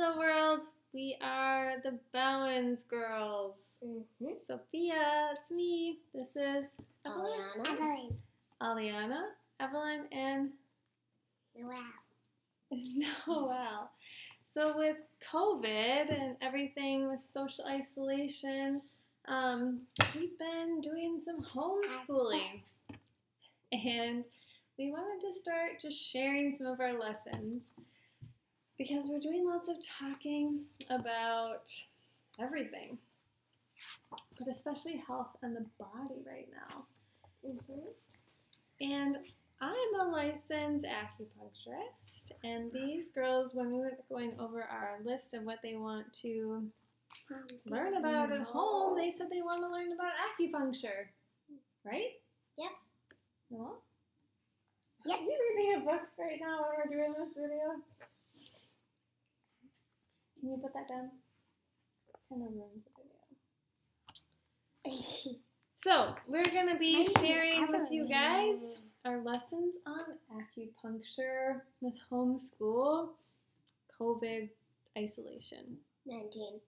the world. We are the Bowens girls. Sophia, it's me. This is Evelyn. Aliana, Evelyn, and Noelle. So with COVID and everything with social isolation, we've been doing some homeschooling. And we wanted to start just sharing some of our lessons because we're doing lots of talking about everything, but especially health and the body right now. And I'm a licensed acupuncturist, and these girls, when we were going over our list of what they want to learn about at home, they said they want to learn about acupuncture, right? Yep. No? Yep. Are you reading a book right now while we're doing this video? Can you put that down? Kind of ruins the video. So, we're going to be sharing with you guys our lessons on acupuncture with homeschool, COVID isolation. 19.